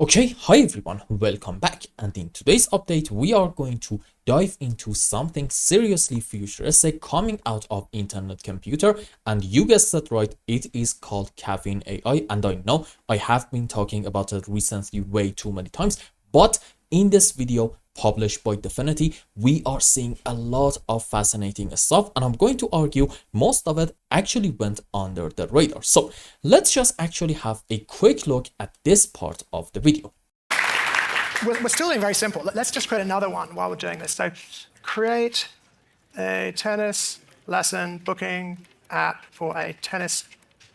Okay, hi everyone, welcome back, and in today's update we are going to dive into something seriously futuristic coming out of internet computer, and you guessed it right, it is called Caffeine AI. And I know I have been talking about it recently way too many times, but in this video published by Definity, we are seeing a lot of fascinating stuff, and I'm going to argue most of it actually went under the radar. So let's just actually have a quick look at this part of the video. We're still doing very simple. Let's just create another one while we're doing this. So create a tennis lesson booking app for a tennis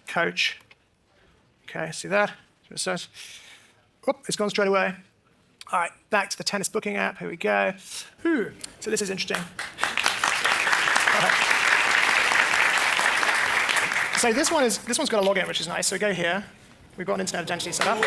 coach. Okay, see that? Oop, it's gone straight away. All right, back to the tennis booking app. Here we go. Ooh, so this is interesting. So this one's got a login, which is nice. So we go here. We've got an internet identity set up.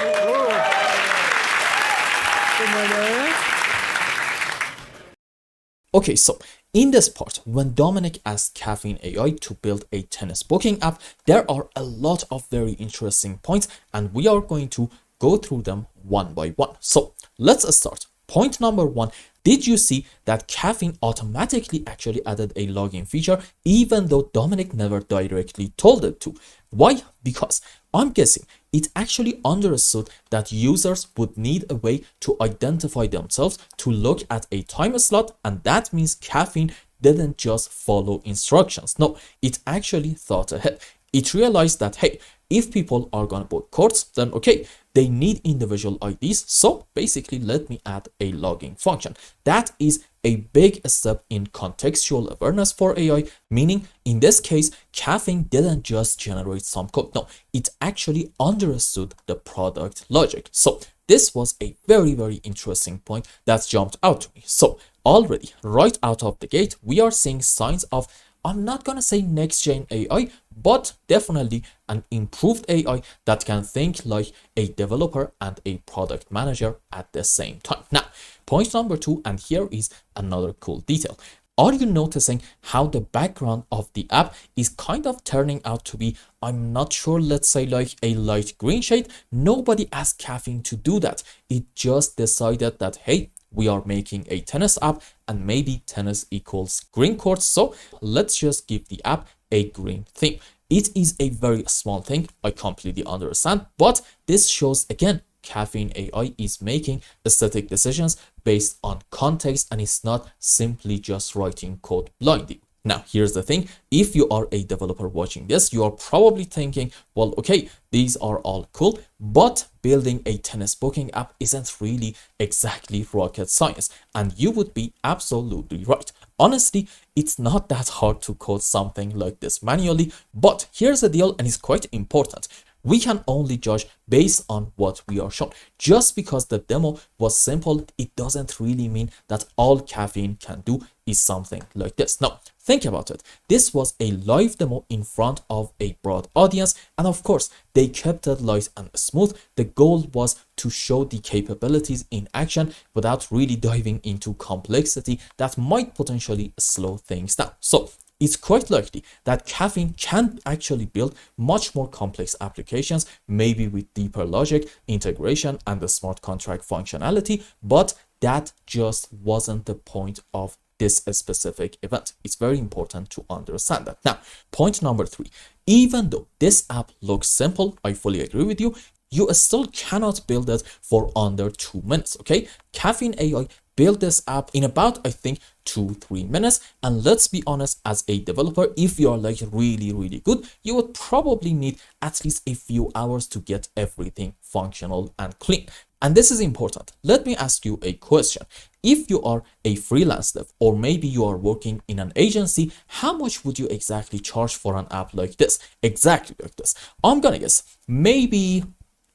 Okay, so in this part, when Dominic asked Caffeine AI to build a tennis booking app, there are a lot of very interesting points, and we are going to go through them one by one. So let's start. Point number one, did you see that Caffeine automatically actually added a login feature even though Dominic never directly told it to? Why? Because I'm guessing it actually understood that users would need a way to identify themselves to look at a time slot, and that means Caffeine didn't just follow instructions. No, it actually thought ahead. It realized that, hey, if people are gonna book courts, then okay, they need individual IDs. So basically, let me add a logging function. That is a big step in contextual awareness for AI, meaning in this case, Caffeine didn't just generate some code. No, it actually understood the product logic. So this was a very, very interesting point that jumped out to me. So already right out of the gate, we are seeing signs of, I'm not gonna say next gen AI, but definitely an improved AI that can think like a developer and a product manager at the same time. Now, point number two, and here is another cool detail. Are you noticing how the background of the app is kind of turning out to be, I'm not sure, let's say like a light green shade? Nobody asked Caffeine to do that. It just decided that, hey, we are making a tennis app and maybe tennis equals green courts. So let's just give the app a green theme. It is a very small thing, I completely understand, but this shows again, Caffeine AI is making aesthetic decisions based on context and it's not simply just writing code blindly. Now, here's the thing. If you are a developer watching this, you are probably thinking, well, okay, these are all cool, but building a tennis booking app isn't really exactly rocket science. And you would be absolutely right. Honestly, it's not that hard to code something like this manually, but here's the deal, and it's quite important. We can only judge based on what we are shown. Just because the demo was simple, it doesn't really mean that all Caffeine can do is something like this. Now, think about it. This was a live demo in front of a broad audience, and of course, they kept it light and smooth. The goal was to show the capabilities in action without really diving into complexity that might potentially slow things down. So it's quite likely that Caffeine can actually build much more complex applications, maybe with deeper logic, integration, and the smart contract functionality, but that just wasn't the point of this specific event. It's very important to understand that. Now, point number three, even though this app looks simple, I fully agree with you, you still cannot build it for under 2 minutes, okay? Caffeine AI built this app in about, I think, 2-3 minutes. And let's be honest, as a developer, if you are like really, really good, you would probably need at least a few hours to get everything functional and clean. And this is important. Let me ask you a question. If you are a freelance dev, or maybe you are working in an agency, how much would you exactly charge for an app like this? Exactly like this. I'm gonna guess maybe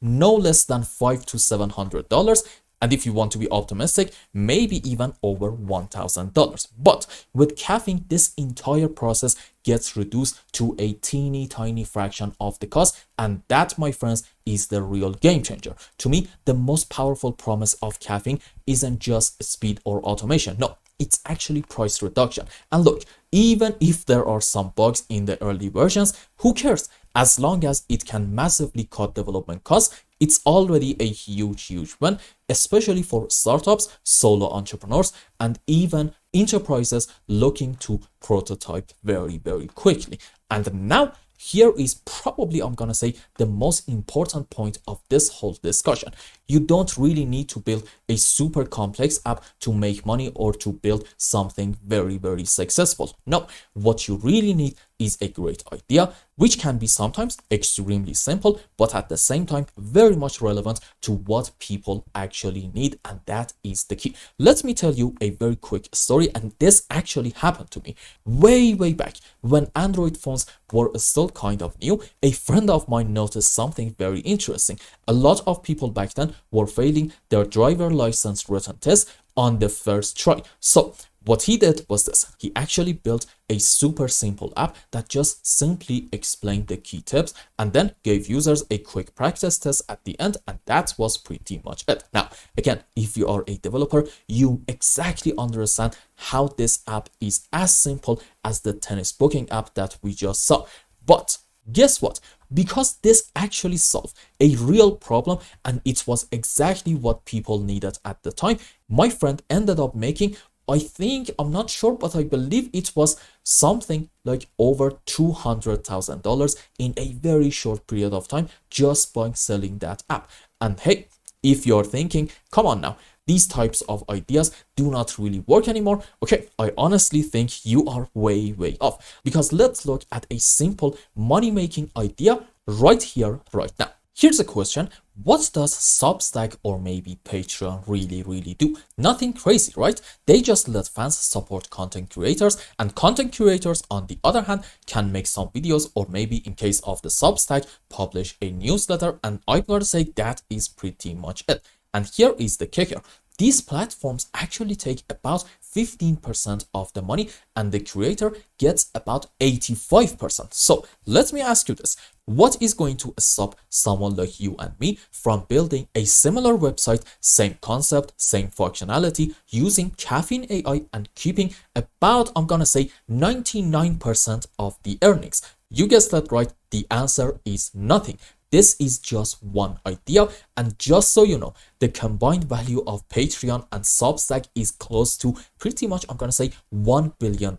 no less than $500 to $700. And if you want to be optimistic, maybe even over $1,000. But with Caffeine, this entire process gets reduced to a teeny tiny fraction of the cost. And that, my friends, is the real game changer. To me, the most powerful promise of Caffeine isn't just speed or automation. No, it's actually price reduction. And look, even if there are some bugs in the early versions, who cares? As long as it can massively cut development costs, it's already a huge win, especially for startups, solo entrepreneurs, and even enterprises looking to prototype very quickly. And now here is probably, I'm gonna say, the most important point of this whole discussion. You don't really need to build a super complex app to make money or to build something very successful. No, what you really need is a great idea, which can be sometimes extremely simple, but at the same time very much relevant to what people actually need, and that is the key. Let me tell you a very quick story, and this actually happened to me way back when Android phones were still kind of new. A friend of mine noticed something very interesting. A lot of people back then were failing their driver license written test on the first try. So what he did was this: he actually built a super simple app that just simply explained the key tips and then gave users a quick practice test at the end, and that was pretty much it. Now, again, if you are a developer, you exactly understand how this app is as simple as the tennis booking app that we just saw. But guess what? Because this actually solved a real problem and it was exactly what people needed at the time, my friend ended up making, I think, I'm not sure, but I believe it was something like over $200,000 in a very short period of time just by selling that app. And hey, if you're thinking, come on now, these types of ideas do not really work anymore, okay, I honestly think you are way off, because let's look at a simple money-making idea right here, right now. Here's a question: what does Substack or maybe Patreon really do? Nothing crazy, right? They just let fans support content creators, and content creators on the other hand can make some videos, or maybe in case of the Substack, publish a newsletter, and I'm gonna say that is pretty much it. And here is the kicker: these platforms actually take about 15% of the money and the creator gets about 85%. So let me ask you this: what is going to stop someone like you and me from building a similar website, same concept, same functionality, using Caffeine AI and keeping about, I'm gonna say, 99% of the earnings? You guessed that right, the answer is nothing. This is just one idea, and just so you know, the combined value of Patreon and Substack is close to pretty much, I'm gonna say, $1 billion,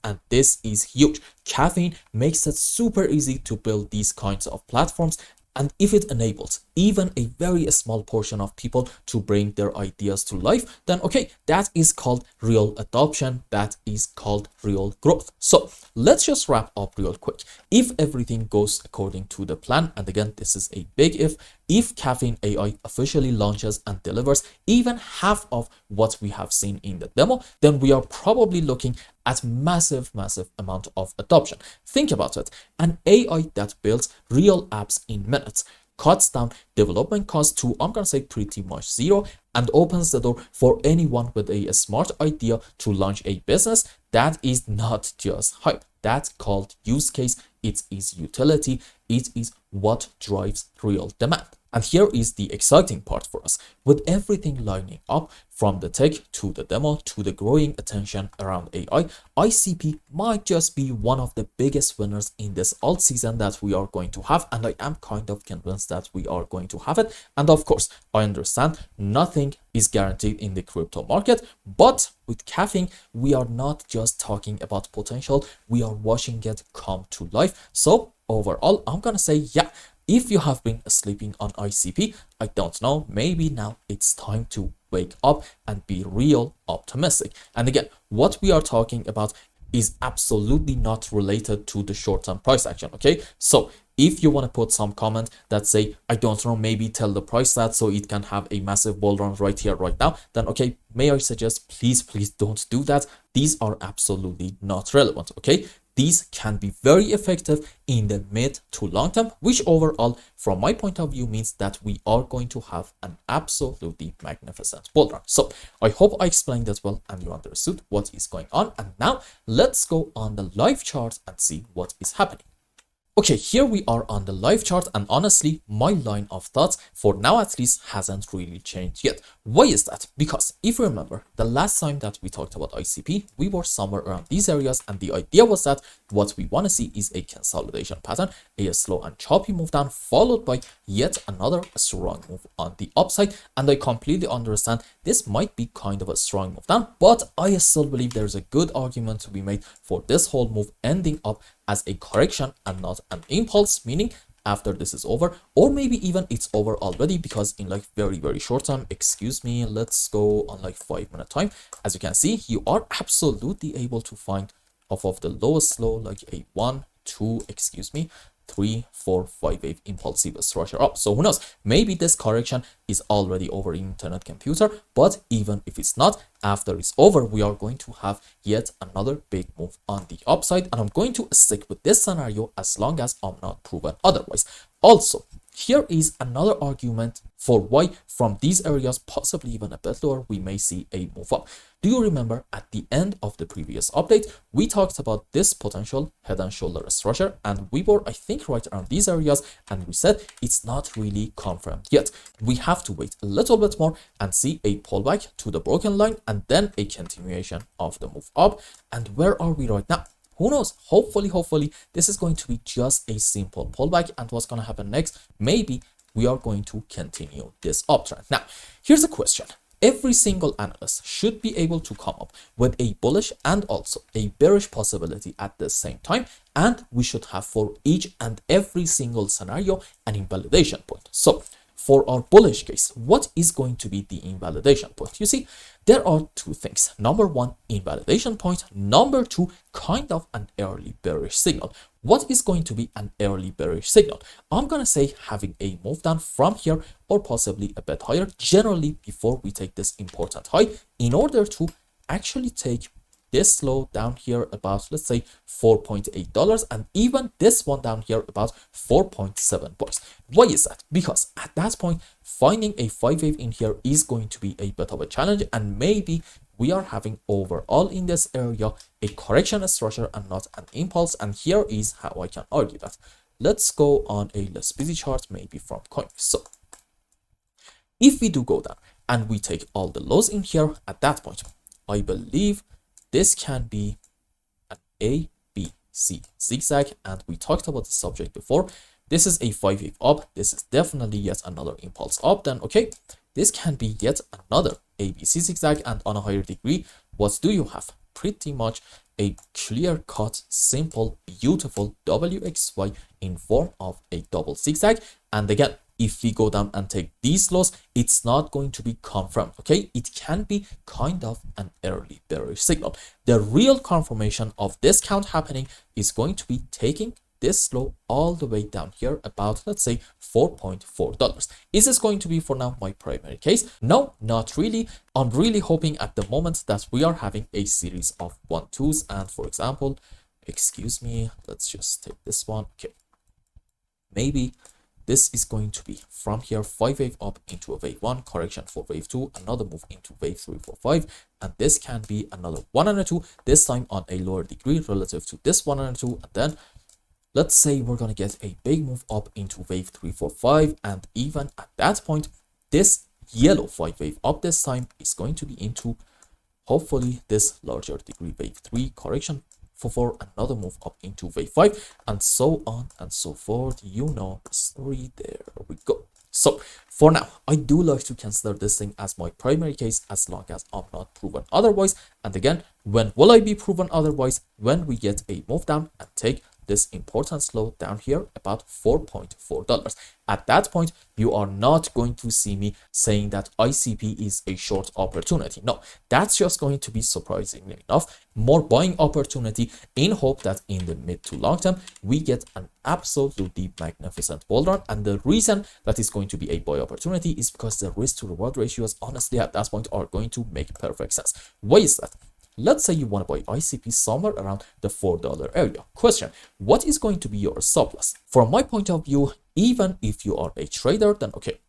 and this is huge. Caffeine makes it super easy to build these kinds of platforms, and if it enables even a very small portion of people to bring their ideas to life, then okay, that is called real adoption, that is called real growth. So let's just wrap up real quick. If everything goes according to the plan, and again, this is a big if Caffeine AI officially launches and delivers even half of what we have seen in the demo, then we are probably looking at massive amount of adoption. Think about it: an AI that builds real apps in minutes, cuts down development costs to, I'm gonna say, pretty much zero, and opens the door for anyone with a smart idea to launch a business. That is not just hype, that's called use case, it is utility, it is what drives real demand. And here is the exciting part for us: with everything lining up, from the tech to the demo to the growing attention around AI, ICP might just be one of the biggest winners in this alt season that we are going to have, and I am kind of convinced that we are going to have it. And of course, I understand nothing is guaranteed in the crypto market, but with Caffeine, we are not just talking about potential, we are watching it come to life. So overall, I'm gonna say, yeah, if you have been sleeping on ICP, I don't know, maybe now it's time to wake up and be real optimistic. And again, what we are talking about is absolutely not related to the short-term price action, okay? So if you want to put some comment that say, I don't know, maybe tell the price that so it can have a massive bull run right here, right now, then okay, may I suggest, please don't do that. These are absolutely not relevant, okay? These can be very effective in the mid to long term, which overall, from my point of view, means that we are going to have an absolutely magnificent bull run. So I hope I explained that well and you understood what is going on. And now let's go on the live chart and see what is happening. Okay, here we are on the live chart, and honestly, my line of thoughts for now at least hasn't really changed yet. Why is that? Because if you remember, the last time that we talked about ICP, we were somewhere around these areas, and the idea was that what we want to see is a consolidation pattern, a slow and choppy move down, followed by yet another strong move on the upside. And I completely understand this might be kind of a strong move down, but I still believe there's a good argument to be made for this whole move ending up as a correction and not an impulse, meaning after this is over, or maybe even it's over already, because in like very short time, excuse me, let's go on like 5-minute time. As you can see, you are absolutely able to find off of the lowest low like a 1, 2, excuse me, 3, 4, 5 wave impulsive structure up. So who knows, maybe this correction is already over in internet computer, but even if it's not, after it's over, we are going to have yet another big move on the upside, and I'm going to stick with this scenario as long as I'm not proven otherwise. Also, here is another argument for why from these areas, possibly even a bit lower, we may see a move up. Do you remember at the end of the previous update, we talked about this potential head and shoulder structure, and we were, I think, right around these areas, and we said it's not really confirmed yet. We have to wait a little bit more and see a pullback to the broken line, and then a continuation of the move up. And where are we right now? Who knows? Hopefully, this is going to be just a simple pullback, and what's going to happen next? Maybe we are going to continue this uptrend. Now, here's a question. Every single analyst should be able to come up with a bullish and also a bearish possibility at the same time, and we should have for each and every single scenario an invalidation point. So for our bullish case, what is going to be the invalidation point? You see, there are two things. Number one, invalidation point. Number two, kind of an early bearish signal. What is going to be an early bearish signal? I'm going to say having a move down from here or possibly a bit higher, generally before we take this important high, in order to actually take this low down here about, let's say, $4.8, and even this one down here about $4.7. Why is that? Because at that point, finding a 5 wave in here is going to be a bit of a challenge, and maybe we are having overall in this area a correction structure and not an impulse. And here is how I can argue that. Let's go on a less busy chart, maybe from coin. So if we do go down and we take all the lows in here, at that point, I believe this can be an A, B, C zigzag, and we talked about the subject before. This is a 5 wave up. This is definitely yet another impulse up. Then, okay, this can be yet another A, B, C zigzag, and on a higher degree, what do you have? Pretty much a clear-cut, simple, beautiful WXY in form of a double zigzag. And again, if we go down and take these lows, it's not going to be confirmed, okay? It can be kind of an early bearish signal. The real confirmation of this count happening is going to be taking this low all the way down here about, let's say, $4.4. Is this going to be for now my primary case? No, not really. I'm really hoping at the moment that we are having a series of 1-2s, and for example, excuse me, let's just take this one. Okay, maybe this is going to be from here 5 wave up into a wave 1, correction for wave 2, another move into wave 3, 4, 5, and this can be another 1 and a 2, this time on a lower degree relative to this 1 and a 2, and then let's say we're going to get a big move up into wave 3, 4, 5, and even at that point, this yellow 5 wave up this time is going to be into hopefully this larger degree wave 3, correction for 4, another move up into wave 5, and so on and so forth. You know the story. There we go. So for now, I do like to consider this thing as my primary case as long as I'm not proven otherwise. And again, when will I be proven otherwise? When we get a move down and take this important low down here about $4.4. At that point, you are not going to see me saying that ICP is a short opportunity. No, that's just going to be, surprisingly enough, more buying opportunity in hope that in the mid to long term, we get an absolutely magnificent bull run. And the reason that is going to be a buy opportunity is because the risk to reward ratios, honestly, at that point are going to make perfect sense. Why is that? Let's say you want to buy ICP somewhere around the $4 area. Question, what is going to be your stop loss? From my point of view, even if you are a trader, then okay,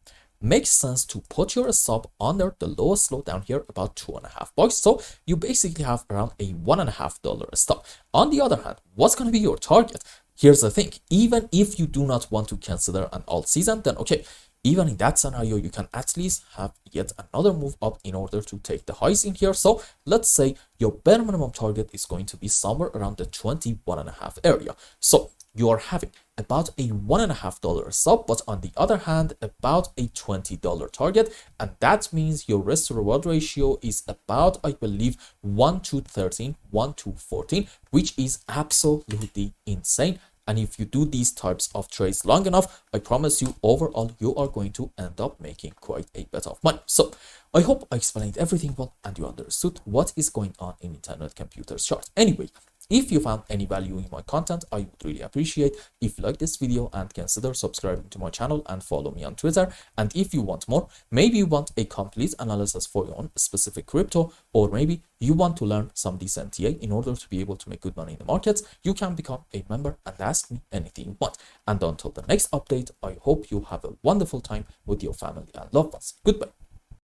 makes sense to put your stop under the lowest low down here about $2.50. So you basically have around a $1.50 stop. On the other hand, what's going to be your target? here's the thing, even if you do not want to consider an alt season, then okay, even in that scenario, you can at least have yet another move up in order to take the highs in here. So let's say your bare minimum target is going to be somewhere around the 21.5 area. So you are having about a $1.5 sub, but on the other hand, about a $20 target. And that means your risk to reward ratio is about, I believe, 1 to 13, 1 to 14, which is absolutely insane. And if you do these types of trades long enough, I promise you, overall, you are going to end up making quite a bit of money. So I hope I explained everything well and you understood what is going on in Internet Computers chart. Anyway, if you found any value in my content, I would really appreciate if you like this video and consider subscribing to my channel and follow me on Twitter. And if you want more, maybe you want a complete analysis for your own specific crypto, or maybe you want to learn some decent TA in order to be able to make good money in the markets, you can become a member and ask me anything you want. And until the next update, I hope you have a wonderful time with your family and loved ones. Goodbye.